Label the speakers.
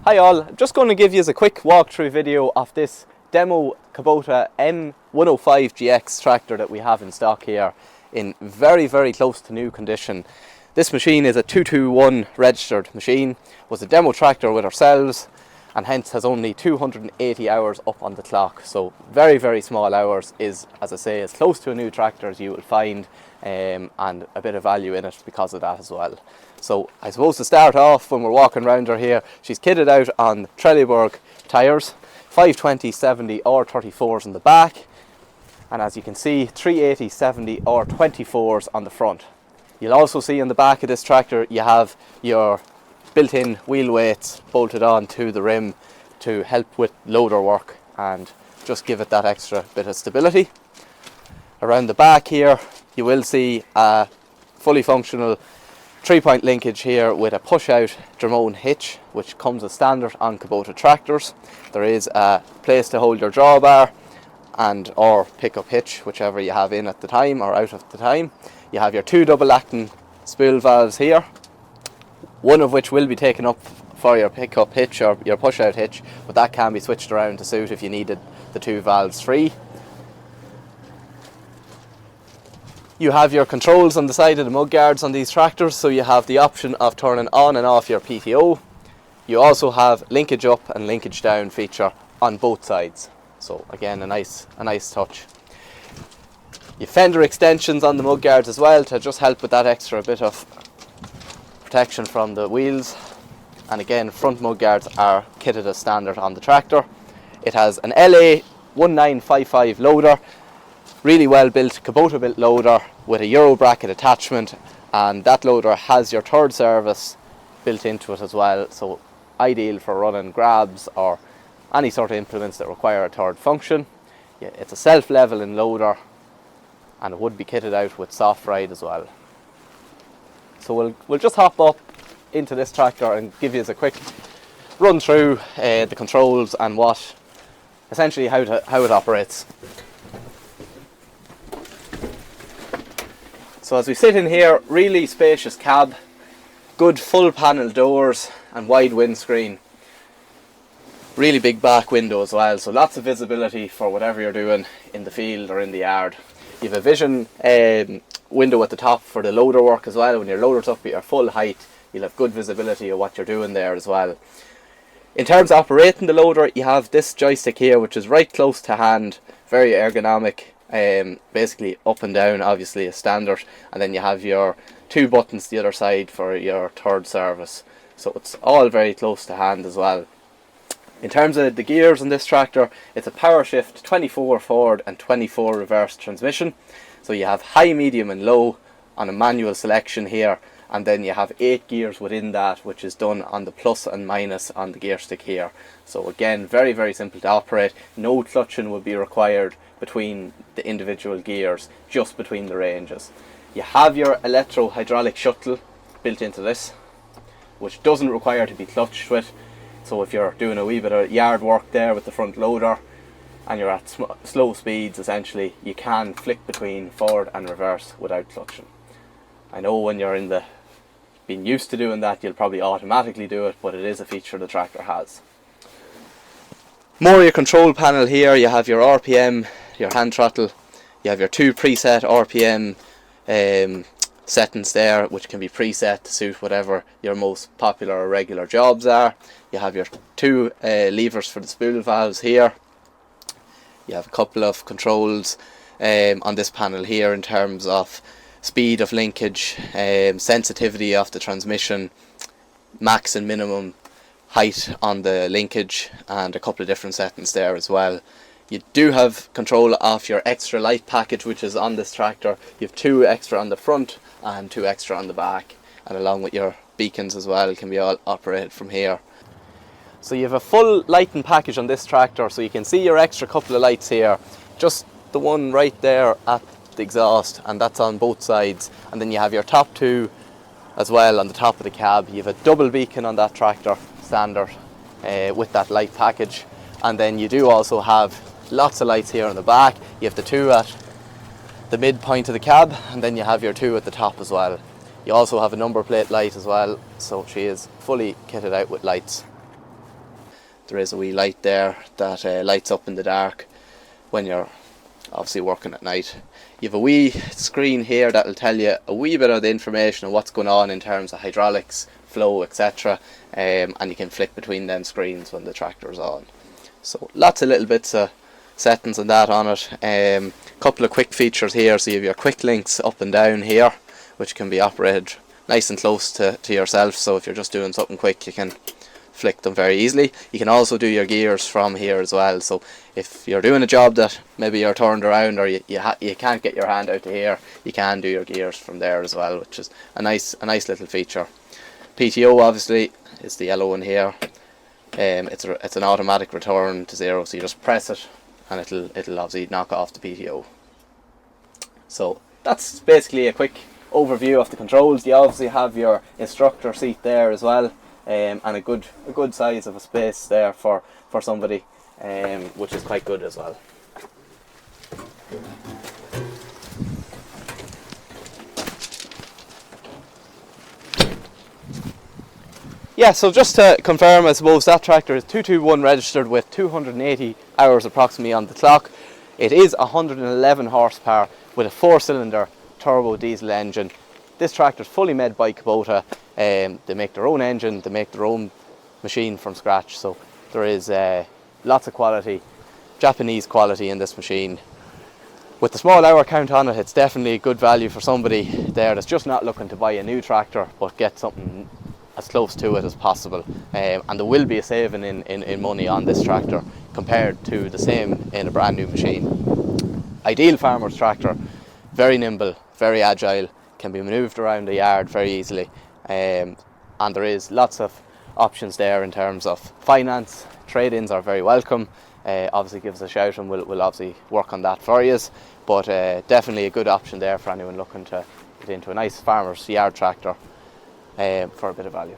Speaker 1: Hi all, I'm just going to give you a quick walkthrough video of this demo Kubota M105GX tractor that we have in stock here in very close to new condition. This machine is a 221 registered machine, was a demo tractor with ourselves and hence has only 280 hours up on the clock. So very small hours, is, as I say, as close to a new tractor as you will find, and a bit of value in it because of that as well. So I suppose to start off, when we're walking around her here, she's kitted out on Trelleborg tyres, 520/70 R34s in the back, and as you can see 380/70 R24s on the front. You'll also see on the back of this tractor you have your built-in wheel weights bolted on to the rim to help with loader work and just give it that extra bit of stability. Around the back here you will see a fully functional 3-point linkage here with a push-out Dramone hitch, which comes as standard on Kubota tractors. There is a place to hold your drawbar and or pickup hitch, whichever you have in at the time or out at the time. You have your two double acting spool valves here, one of which will be taken up for your pickup hitch or your push-out hitch, but that can be switched around to suit if you needed the two valves free. You have your controls on the side of the mud guards on these tractors, so you have the option of turning on and off your PTO. You also have linkage up and linkage down feature on both sides, so again a nice touch. You have fender extensions on the mud guards as well to just help with that extra bit of protection from the wheels, and again front mud guards are kitted as standard on the tractor. It has an LA 1955 loader, really well built Kubota built loader with a Euro bracket attachment, and that loader has your third service built into it as well, so ideal for running grabs or any sort of implements that require a third function. Yeah, it's a self-leveling loader and it would be kitted out with soft ride as well. So we'll just hop up into this tractor and give you a quick run through the controls and what essentially how it operates. So as we sit in here, really spacious cab, good full panel doors and wide windscreen, really big back window as well, so lots of visibility for whatever you're doing in the field or in the yard. You have a vision window at the top for the loader work as well. When your loader's up at your full height, you'll have good visibility of what you're doing there as well. In terms of operating the loader, you have this joystick here which is right close to hand, very ergonomic. Basically up and down, obviously a standard, and then you have your two buttons the other side for your third service, so it's all very close to hand as well. In terms of the gears on this tractor, it's a Powershift 24 forward and 24 reverse transmission, so you have high, medium and low on a manual selection here, and then you have 8 gears within that, which is done on the plus and minus on the gear stick here. So again, very simple to operate. No clutching will be required between the individual gears, just between the ranges. You have your electro-hydraulic shuttle built into this, which doesn't require to be clutched with. So if you're doing a wee bit of yard work there with the front loader and you're at slow speeds, essentially you can flick between forward and reverse without clutching. I know when you're being used to doing that, you'll probably automatically do it, but it is a feature the tractor has. More your control panel here, you have your RPM, your hand throttle, you have your two preset RPM settings there, which can be preset to suit whatever your most popular or regular jobs are. You have your two levers for the spool valves here. You have a couple of controls on this panel here in terms of speed of linkage, sensitivity of the transmission, max and minimum height on the linkage, and a couple of different settings there as well. You do have control of your extra light package, which is on this tractor. You have 2 extra on the front and 2 extra on the back, and along with your beacons as well, can be all operated from here. So you have a full lighting package on this tractor, so you can see your extra couple of lights here, just the one right there at the exhaust, and that's on both sides, and then you have your top 2 as well on the top of the cab. You have a double beacon on that tractor standard with that light package, and then you do also have lots of lights here on the back. You have the 2 at the midpoint of the cab, and then you have your 2 at the top as well. You also have a number plate light as well, so she is fully kitted out with lights. there is a wee light there that lights up in the dark when you're obviously working at night. You have a wee screen here that will tell you a wee bit of the information of what's going on in terms of hydraulics, flow, etc. And you can flick between them screens when the tractor is on. So lots of little bits of settings and that on it. Couple of quick features here, so you have your quick links up and down here, which can be operated nice and close to yourself, so if you're just doing something quick you can flick them very easily. You can also do your gears from here as well, so if you're doing a job that maybe you're turned around or you can't get your hand out to here, you can do your gears from there as well, which is a nice little feature. PTO obviously is the yellow one here. It's an automatic return to zero, so you just press it and it'll obviously knock off the PTO. So that's basically a quick overview of the controls. You obviously have your instructor seat there as well, and a good size of a space there for somebody, which is quite good as well. Yeah, so just to confirm, I suppose that tractor is 221 registered with 280 hours approximately on the clock. It is 111 horsepower with a 4-cylinder turbo diesel engine. This tractor is fully made by Kubota. They make their own engine, they make their own machine from scratch, so there is lots of quality, Japanese quality in this machine. With the small hour count on it, it's definitely a good value for somebody there that's just not looking to buy a new tractor but get something as close to it as possible. And there will be a saving in money on this tractor compared to the same in a brand new machine. Ideal farmer's tractor, very nimble, very agile, can be manoeuvred around the yard very easily, and there is lots of options there in terms of finance. Trade-ins are very welcome. Obviously give us a shout and we'll obviously work on that for you, but definitely a good option there for anyone looking to get into a nice farmer's yard tractor for a bit of value.